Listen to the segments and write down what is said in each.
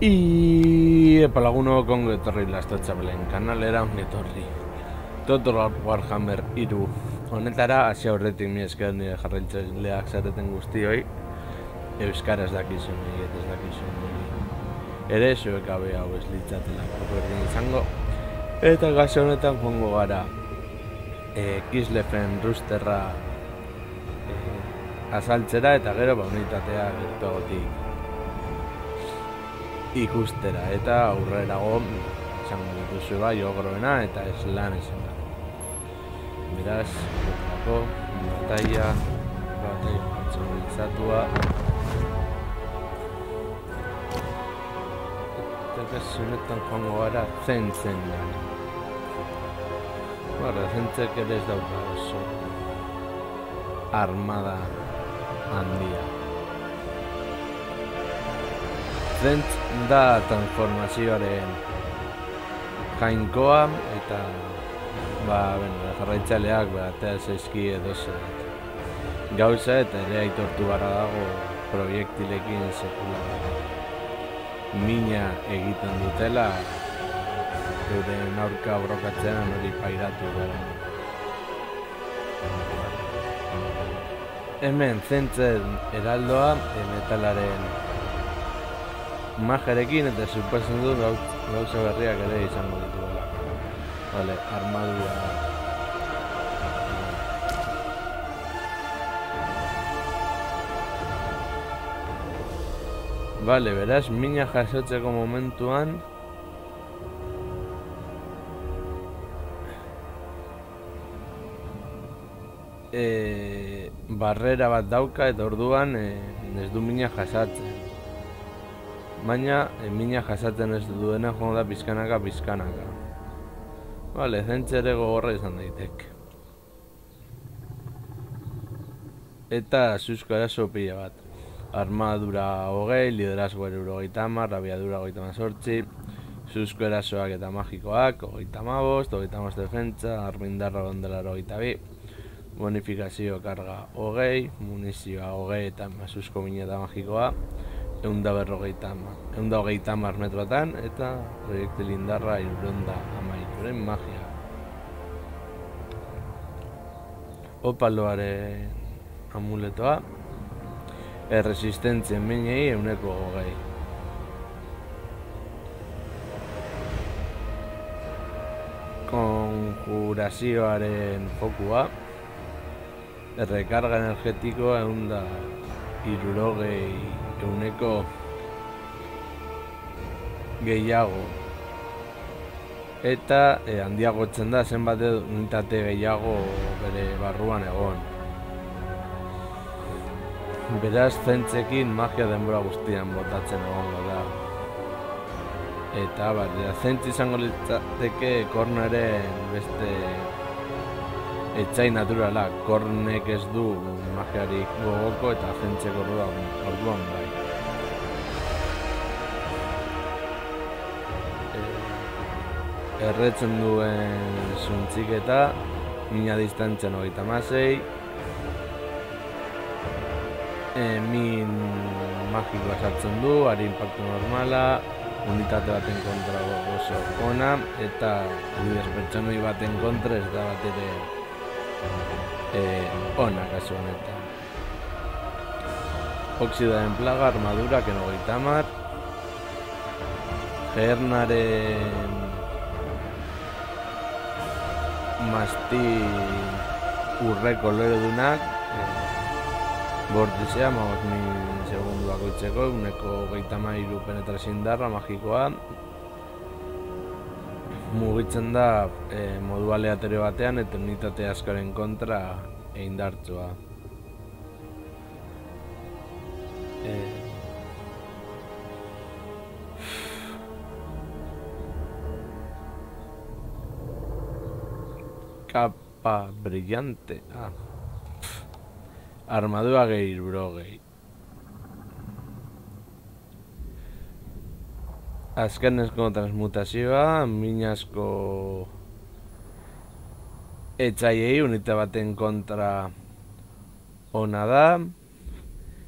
Epalaguno kongo etorri Lastotxabelen kanalera ongetorri. Total Warhammer 3 honetara hasi aurretik mi esker nire jarraitzaileak zareten guztioi. Euskaraz dakizunei eta ez dakizunei ere zuek gabe hau ez litzatelako berdin izango. Eta gaze honetan joango gara Kislefen Rusterra azaltzera eta gero unitatea gertuagotik ikustera eta aurrerago izango dituzu bai ogroena eta eslan izan da. Beraz, batalla personalizatua eta honetan joango gara zentzen gara. Zentzek ere ez dauka oso armada handia. Zentz da transformazioaren jainkoa eta jarraitzaileak atea zaizki edoze gauza eta ere aitortu bara dago proiektilekin sekula mina egiten dutela euren aurka borrokatzean hori pairatu gara. Hemen zentzen heraldoa metalaren majerekin eta supatzen du gauza berriak ere izango dituela. Vale, armadura. Vale, beraz, mina jasotzeko momentuan barrera bat dauka eta orduan ez du mina jasatzen. Baina mina jasatzen ez duena joan da pizkanaka. Vale, zentzere gogorra izan daitek. Eta zuzko eraso pila bat. Armadura 20, liderazgo 70, abiadura 38, zuzko erasoak eta magikoak 35, 35 defentsa, armindarra gondelara 22, bonifikazio karga 20, munizioa 20 eta zuzko mina eta magikoa 150 metrotan eta proiektil indarra 311 magia. Opaloaren amuletoa resistentzien minei 120. Konjurazioaren fokua rekarga energetikoa 160 gehiago eta handiagotzen da zenbat unitate gehiago bere barruan egon. Beraz, zentzekin magia denbora guztian botatzen egongo da. Eta zentz izango litzateke korneren beste etxai naturala. Kornek ez du magiarik gogoko eta zentzeko orduan bai. Erretzen duen zuntziketa, mina distantzian 36, min magikoa sartzen du, ari impactu normala, unitate baten kontra oso ona, eta adibidez pertsonoi baten kontra ez da bat ere ona kasu honetan. Oxidaren plaga, armadura, keno 30, Gernaren mastin urre koloredunak bortizea, 5.000 segundu bakoitzeko, 123 penetrazio indarra magikoa mugitzen da modu aleatorio batean eta unitate askoren kontra indartsua. Capa brillante. Armadura gehi burogei. Azkenezko transmutazioa, minazko etxaiei unita baten kontra ona da.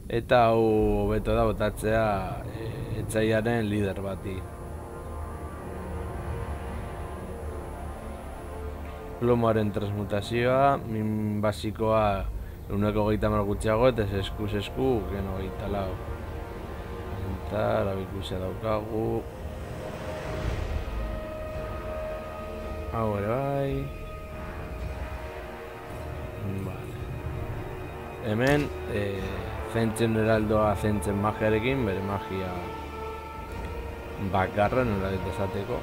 Eta hau hobeto da botatzea etxaiaren lider bati. Plomoaren transmutazioa, min basikoa 130 gutxiago eta esku geno 24. Eta erabikusia daukagu. Hau ere bai. Vale. Hemen, zentzen heraldoa zentzen magiarekin, bere magia bakarra nola esateko.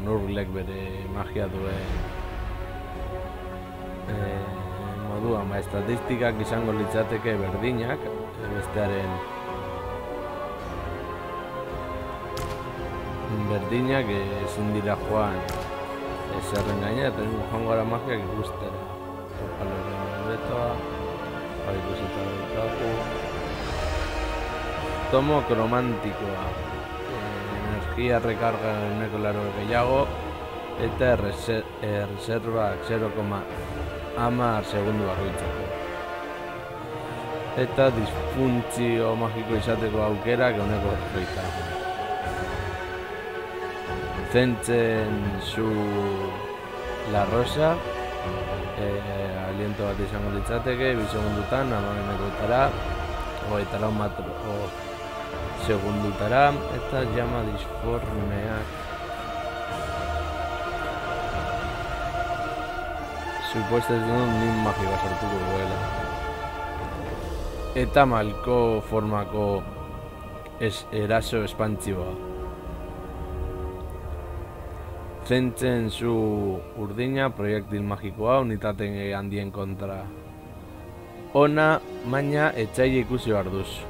Nurglek bere magia duen moduan, estatistikak izango litzateke berdinak, bestearen berdinak ezin dira joan ezerren gaina, eta joan gara magiak ikustera. Topaloren horretoa, ikusita daukagu. Tomo kromantikoa. Energia rekarga uneko laro gehiago eta reservak 0,10 segundu bakoitzeko. Eta disfuntzio magiko izateko aukerak uneko 30. Zentzen zu la rosa, aliento bat izango litzateke, 2 segundutan, 12 metrotara, 24 segundutara, eta llama disformeak. Supuestez duen min magikoa sortuko duela. Eta malko formako eraso espantziboa. Zentzen zu urdina, proiektil magikoa, unitaten handien kontra. Ona, baina etxaile ikusi behar duzu.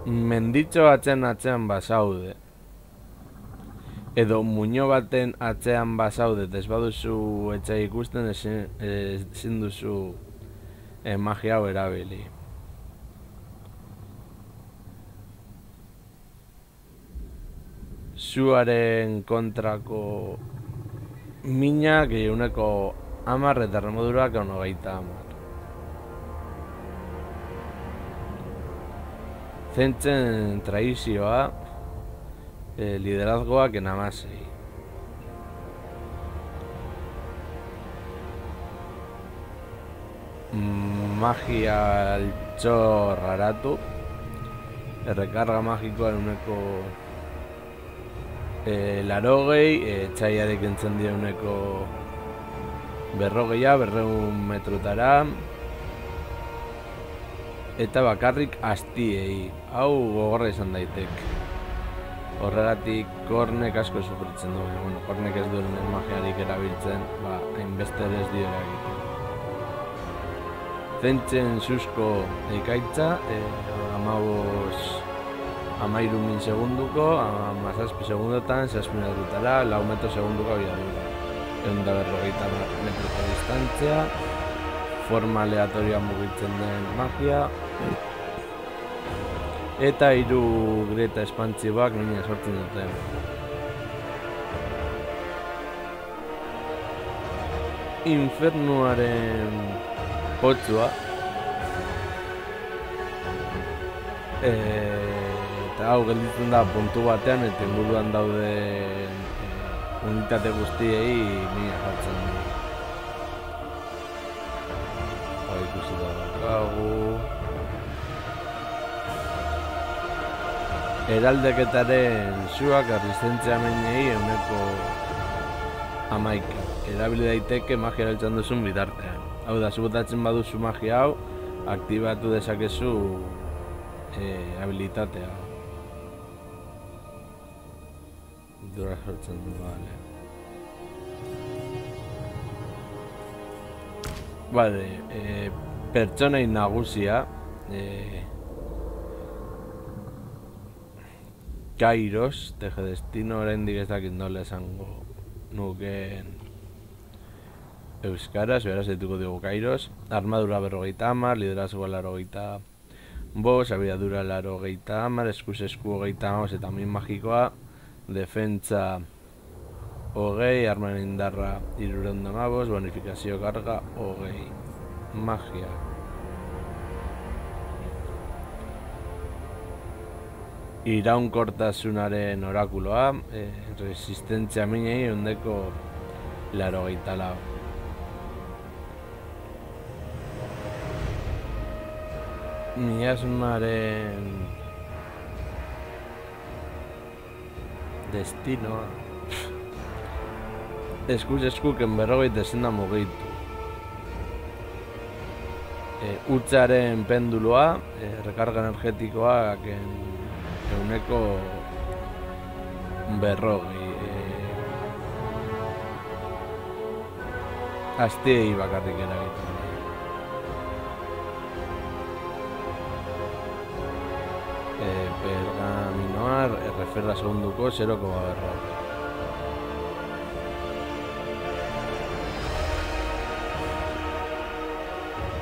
Menditxo atzean basaude. Edo muño baten atzean basaude, ez baduzu etxaile ikusten, ezin duzu magia hau erabili. Zuaren kontrako minak uneko 10 eta remodurak 90. Zentzen traizioa, liderazgoak enamasei. Magia altxor haratu, errekarga magikoa uneko 80, txaiarek entzen dira uneko 200 metrotara, eta bakarrik astiei, hau gogorra izan daitek. Horregatik kornek asko sufritzen du, kornek ez duen magiarik erabiltzen, hainbeste ez dio eragiten. Zentzen zuzko ekaitza, 13 segunduko, 17 segundotan, 6 metrotara, 4 metro segunduko abiadura. 150 metroko distantzia, forma aleatorioa mugitzen den magia, eta 3 greta espantzioak mina sortzen duten. Infernuaren potzua, eta hau gelditzen da puntu batean eta inguruan dauden unitate guztiei mina jartzen du. Hau ikusi da daukagu. Eraldeketaren zuak resistentzia menei uneko 11. Erabili daiteke magia erabiltzen duzun bitartean. Hau da, zubotatzen baduzu magia hau, aktibatu dezakezu habilitatea. Dura sortzen du, bale. Bale, pertsonei nagusia, Kairos, teje destino, oraindik ez dakit nola esango nukeen euskaraz, beraz dituko dugu Kairos. Armadura 50, liderazgoa 85, abiadura 80, eskuz esku 35 eta min magikoa, defentsa 20, armaren indarra 315, bonifikazio karga 20. magia. Iraunkortasunaren orakuloa, resistentzia minei 184. Miasmaren destinoa. Eskuz eskuken 40 ezin da mugitu. Hutsaren penduloa, rekarga energetikoa 140. Astiei bakarrik eragiten. Pergaminoa erreferra segunduko 0,40.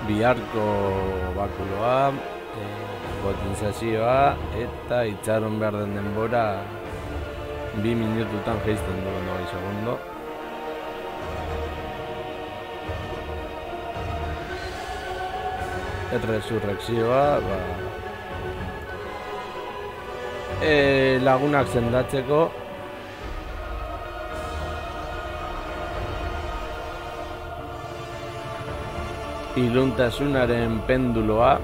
Biharko bakuloa, potenziazioa eta itxaron behar den denbora 2 minututan jaisten du 20 segundo. Resurrekzioa, lagunak sendatzeko. Iluntasunaren penduloa,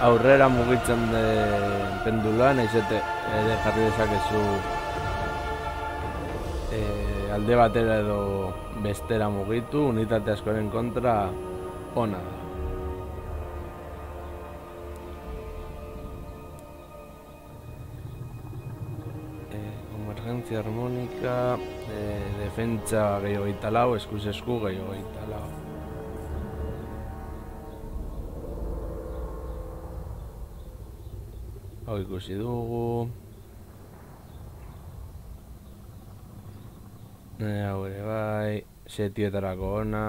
aurrera mugitzen den penduloa, nahiz ere jarri dezakezu alde batera edo bestera mugitu, unitate askoren kontra ona da. Convergencia armónica, defentsa gehi 24, eskuz esku gehi 24. Hau ikusi dugu. Hau ere bai, setioetarako ona,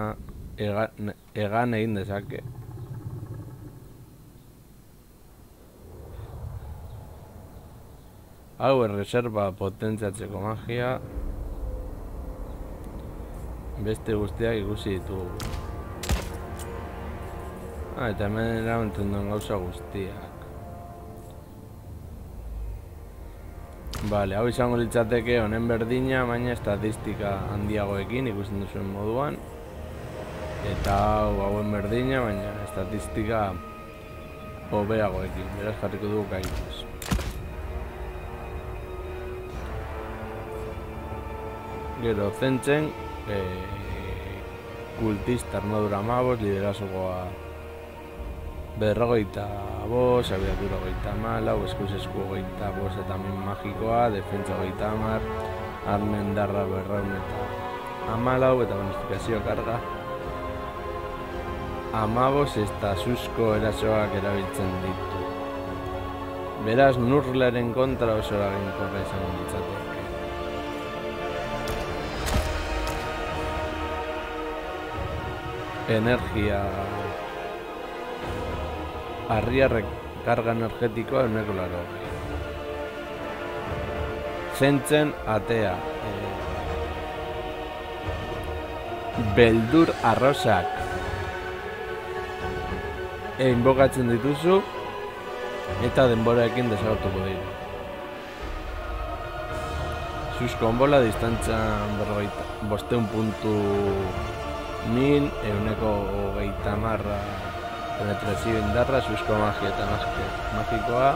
egan egin dezake. Hau erreserba potentziatzeko magia. Beste guztiak ikusi ditugu. Eta hemen eramantzen duen gauza guztiak. Hau izango litzateke honen berdina, baina estatistika handiagoekin ikusten duzuen moduan. Eta hauen berdina, baina estatistika hobeagoekin. Beraz jarriko dugu gaituz. Gero zentzen, kultista armadura 15, liderazgoa 45, abiadura 24, eskuz esku 25 eta min magikoa, defentsa 30, armen darra 214 eta bonifikazio karga 15 eta susko erasoak erabiltzen ditu. Beraz, Nurglaren kontra oso eraginkorra izango litzateke. Energia harria karga energetikoa 180. Zentzen atea. Beldur arrosak. Inbokatzen dituzu eta denboraekin desagertuko dira. Susko onbola distantzan 500 puntu min, 130 penetrazio indarra, susko magia eta magikoa,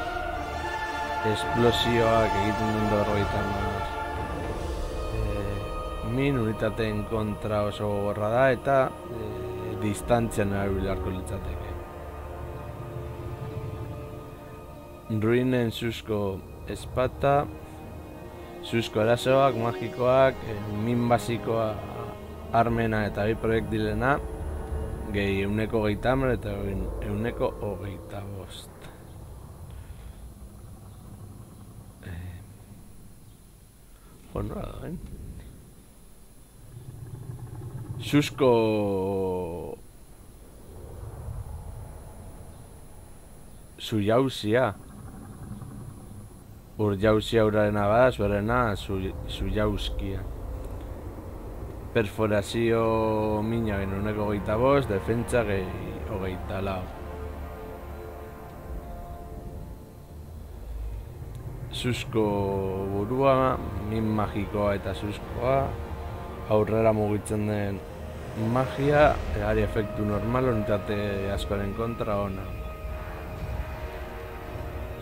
esplosioak egiten duen 230 min, unitateen kontra oso gogorra da eta distantzian erabilarko litzateke. Ruinen susko espata, susko erasoak, magikoak, min basikoa armena eta bi proiektilena, gehi 130 eta 125. Honra da, Susko zujauzia. Urjauzia urarena bada, zuarena zujauzkia. perforazio mina genuneko 25, defentsa 24. Susko burua, min magikoa eta suskoa, aurrera mugitzen den magia, ari efektu normal, unitate askoren kontra ona.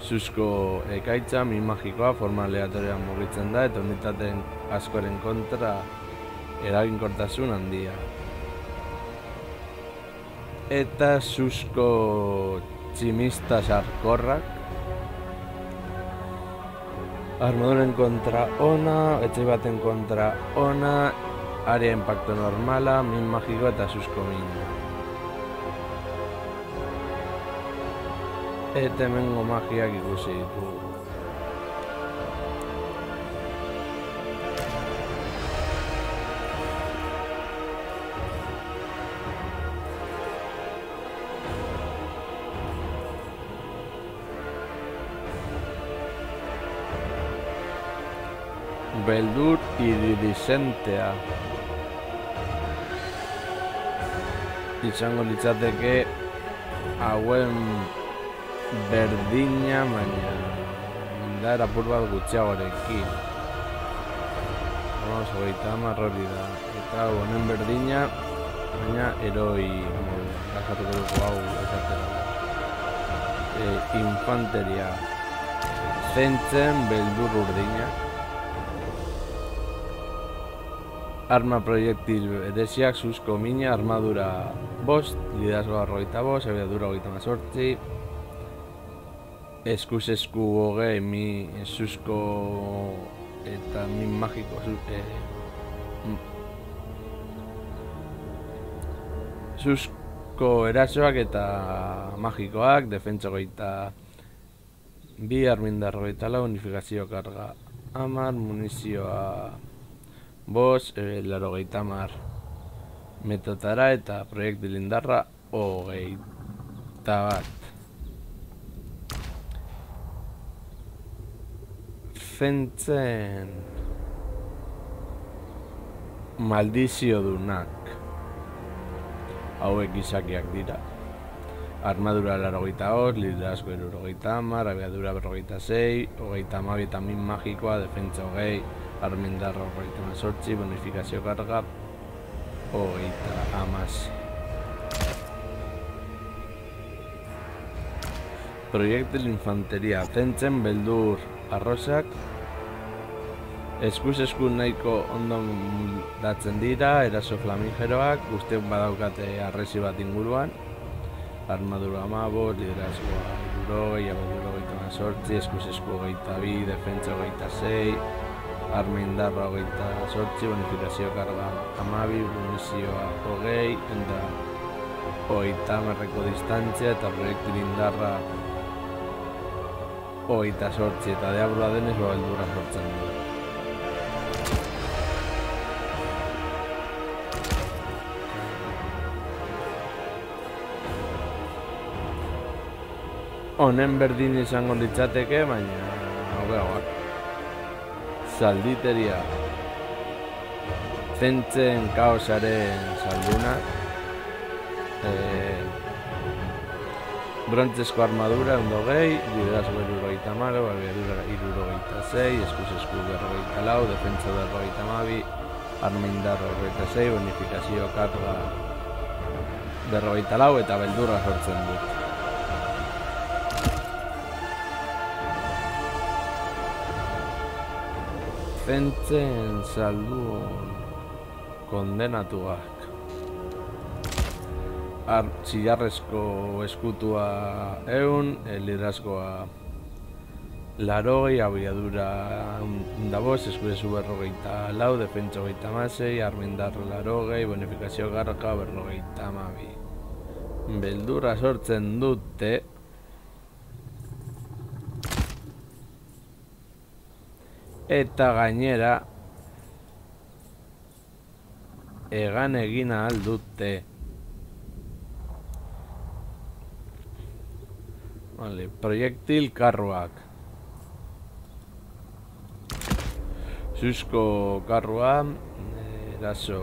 Susko ekaitza, min magikoa, forma aleatorian mugitzen da, eta unitateen askoren kontra eraginkortasun handia. Eta susko tximista sarkorrak, armaduren kontra ona, etxai baten kontra ona, area impacto normala, min magiko eta susko mina. Eta hemengo magiak ikusi ditugu. Beldur iridizentea izango litzateke hauen berdina, baina indar apur bat gutxiagorekin. Vamos, 30 hori da. Eta honen berdina, baina eroi gazatuko dugu hau esatera. Infanteria. Zentzen beldur urdina. Arma proiektil beresiak, susko mina, armadura 5, liderazgoa 25, abiadura 38, eskuz esku 20, susko eta min magiko, susko erasoak eta magikoak, defentsa 22, armindar 24, unifikazio karga 10, munizioa 5, 80 metotara eta proiektil indarra 21. Zentzen maldizio dunak hauek gizakiak dira. Armadura 85, liderazgo 70, abiadura 46, 32 eta min magikoa, defentsa 20, armindarra 28, bonifikazio karga 30. Proiektil infanteria, zentzen beldur arrosak, eskuz esku nahiko ondo datzen dira, eraso flamigeroak, guztiok badaukate arresi bat inguruan, armadura 15, liderazgoa 60, abiadura 28, eskuz esku 22, defentsa 26, arma indarra 28, bonifikazio karga 12, munizioa 20, eta 30 distantzia eta proiektil indarra 28, eta deabrua denez beldurra sortzen du. Honen berdin izango litzateke, baina hobeagoak. Zalditeria. Zentzen kaosaren zalduna. Brontzesko armadura 120, liderazgo 70, abiadura 76, eskuz esku 44, defentsa 52, arma indarra 26, bonifikazio karga 44 eta beldurra sortzen dut. Zentzen zaldun kondenatuak. Txillarrezko eskutua 100, liderazgoa 80, abiadura 15, eskurezu 44, defentsa 26, armindar 80, bonifikazio karga 52. Beldurra sortzen dute. Eta gainera egan egin ahal dute. Vale, proiektil karruak. Susko karrua, eraso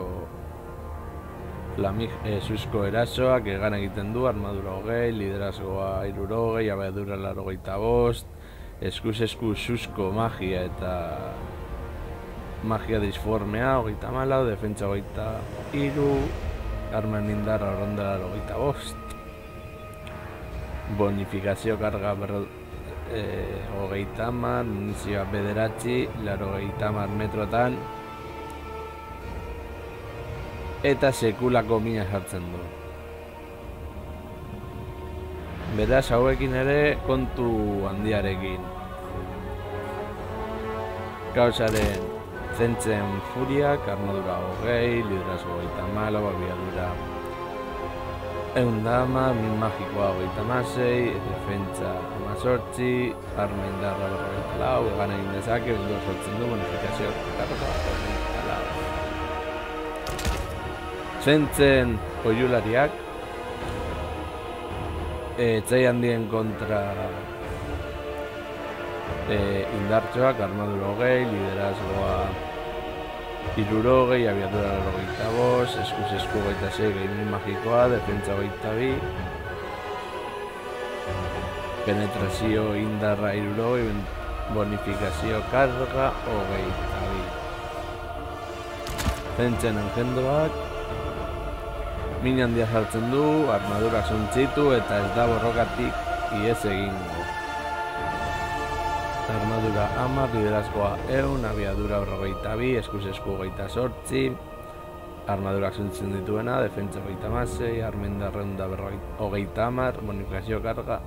suzko erasoak egan egiten du, armadura 20, liderazgoa 60, abiadura 85, eskuz esku suzko magia eta magia disformea 34, defentsa 23, armen indarra ronda 85, bonifikazio karga 30, munizioa 9, 80 metrotan, eta sekulako mina jartzen du. Beraz, hauekin ere kontu handiarekin. Gauzaren zentzen furiak, armadura 20, liderazgo 24, abiadura 110, min magikoa 26, defentsa 18, arma indarra 44, egan egin dezake, bildua sortzen du, bonifikazio karga 24. Zentzen oiulariak etxai handien kontra indartxoak, armadura 20, liderazgoa 60, abiadura 85, eskuz esku 26, gaimin magikoa, defentsa 22, penetrazio indarra 60, bonifikazio karga 22. Zentzen engendroak min handia jartzen du, armadura zuntzitu eta ez da borrokatik iez egingo. Armadura 10, liderazgoa 100, abiadura 22, eskuz esku 28, armadurak zuntzen dituena, defentsa 26, armenda ronda 30, bonifikazio karga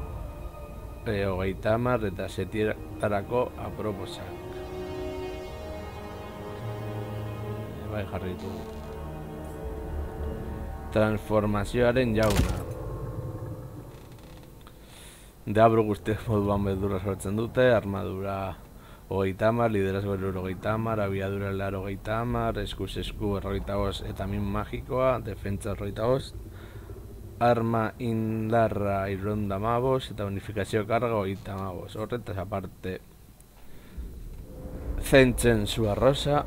30 eta setietarako aproposak. Bai jarri ditugu. Transformazioaren jauna. Deabru guztiak moduan beldura sortzen dute, armadura 30, liderazgo 80, abiadura 80, eskuz esku 45 eta min magikoa, defentsa 45, arma indarra 75 eta bonifikazio karga 35. Horretaz aparte, zentzen zua rosa,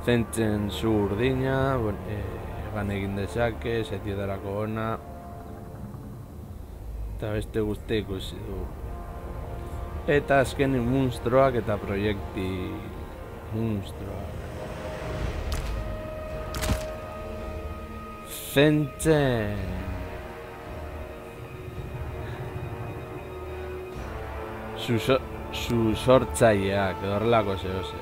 zentzen zu urdina, egan egin dezake, setietarako ona, eta beste guzti ikusi du. Eta azken munstroak eta proiekti munstroak. Zentzen zu sortzaileak, horrelako zehose.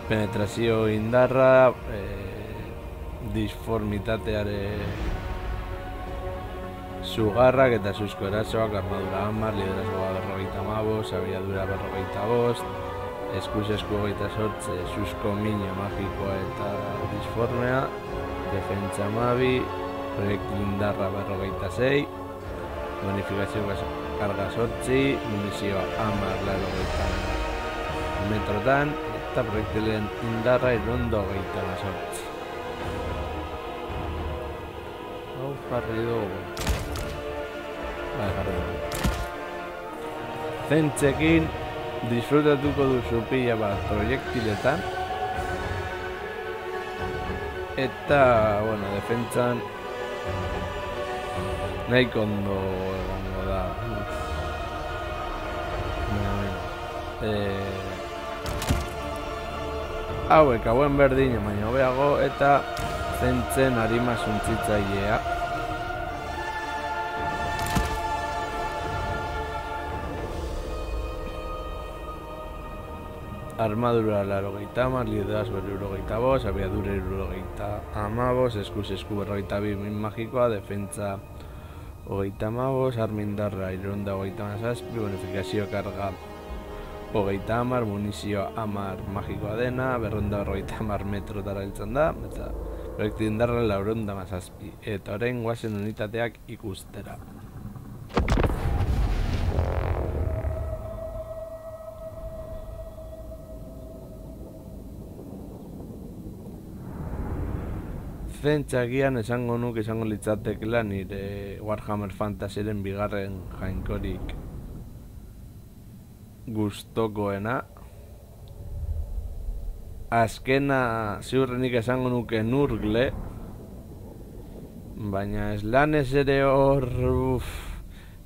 Penetrazio indarra, disformitateare sugarrak eta suzko erasoak, armadura 10, liderazgoa 55, abiadura 45, eskuz esku 28, suzko mina magikoa eta disformea, defentsa 12, proiektil indarra 46, bonifikazio karga 8, munizioa 10, metrotan, eta proiektilen indarra irondo 28. Hau jarri dugu. Bai, jarri dugu. Zentzekin disfrutatuko duzu pila bat proiektiletan. Eta, bueno, defentsan nahiko ondo egongo da. Hauek hauen berdin baina hobeago eta zentzen arima suntzitzailea. Armadura 80, liderazgo 75, abiadura 75, eskuz esku 42 min magikoa, defentsa 35, armindarra 27, bonifikazio karga 30, munizioa 10 magikoa dena, 230 metrotara hiltzen da, eta proiektu indarra 417, eta orain guazen unitateak ikustera. Zentzagian esango nuke izango litzatekela nire Warhammer Fantasyren bigarren jainkorik gustokoena. azkena ziurrenik esango nuke Nurgle, baina Slanes ere hor...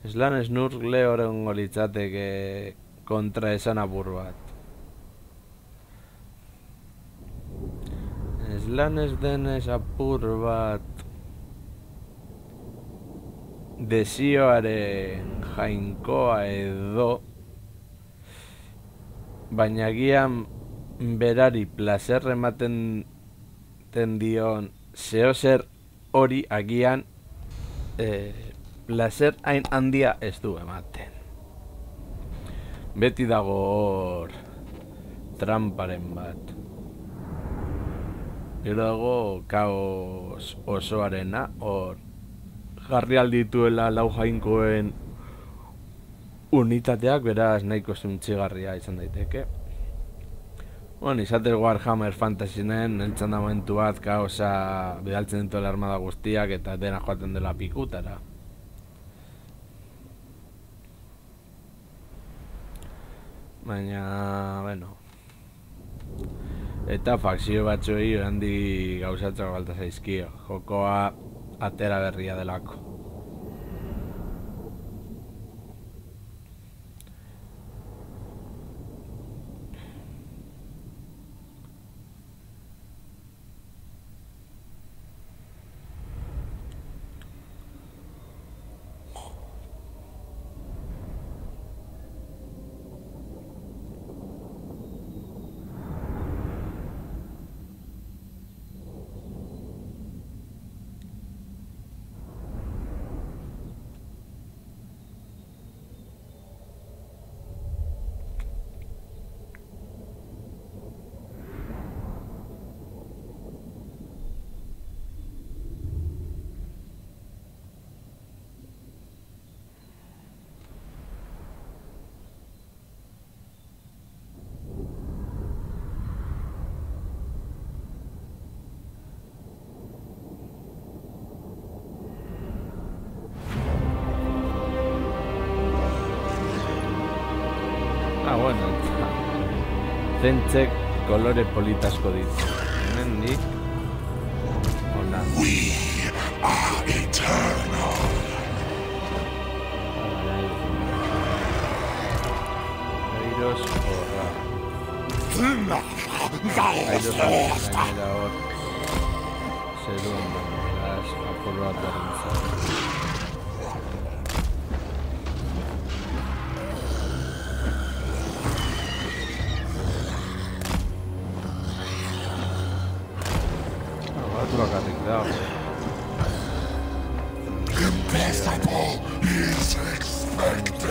Slanes Nurgle horrengo litzateke kontra esan apur bat. Slanes denez apur bat desioaren jainkoa edo, baina agian berari placer ematen dion zeozer hori agian placer hain handia ez du ematen. Beti dago hor tramparen bat. Gero dago kaos osoarena, hor jarri aldituela lau jainkoen unitateak, beraz nahiko zuntzigarria izan daiteke. Bueno, izatez Warhammer Fantasynen entzan da momentu bat kaosa bidaltzen dituela armada guztiak eta dena joaten dela pikutara. Baina, bueno, eta fakzio batzuei handi gauzatzak balta zaizkio, jokoa atera berria delako. Bueno, zentzek kolore politasko ditu. Hemendik ona. We are eternal. Airos horra. Airos gainera hor. Zeruen beraz apur bat berrintzat. Impossible is expected.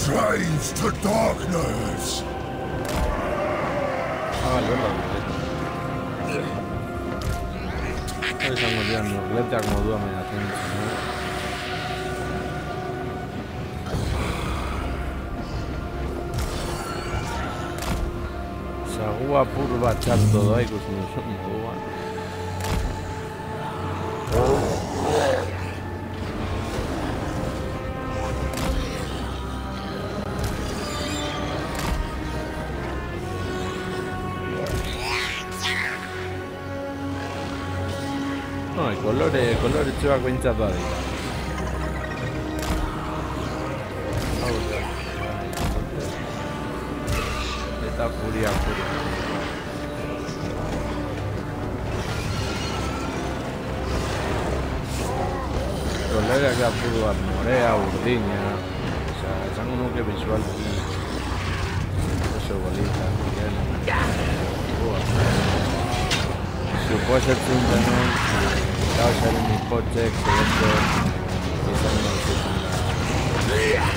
Change to darkness. Izango dian nurleteak modua menatzen ditzen, Zagu apur bat txarto doa ikusten duzu moduan. Kolore txuak behintzat da dira. Eta furia. Koloreak da puru bat morea, urdina. Osa, esango nuke visualki oso bolita, suposatzen denon kaosaren hipotzek zegoeto izan nauzutan da.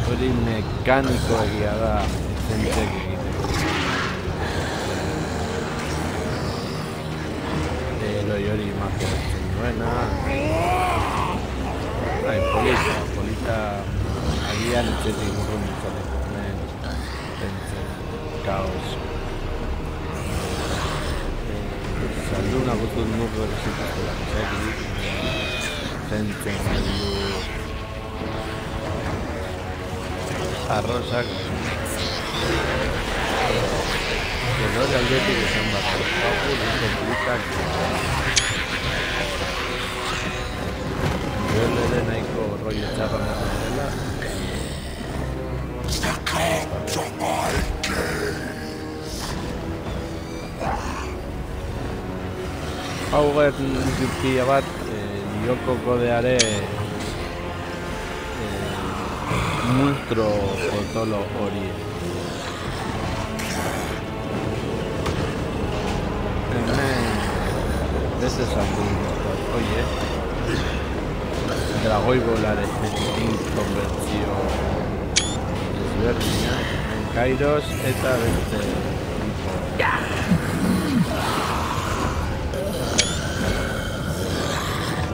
Hori mekaniko egia da zentzek egiteko. Eroi hori imaginatzen duena. Polita agian etxetik urrun izateko hemen zentzen kaos. Salduna gutu nuko zituztela, zaitik. Zentzen galdu. Arrosak. Gero aldetik izan bat. Hau niko plitak. Gero ere nahiko rollo txarra nazen dela. To my Hauger pila bat, Lyoko kodeare monstro potolo hori. Hemen beste saldu oie. Dragoi bolare konbertzio ezberdina. Kairos eta beste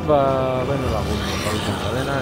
bueno, lagun, pausen cadena,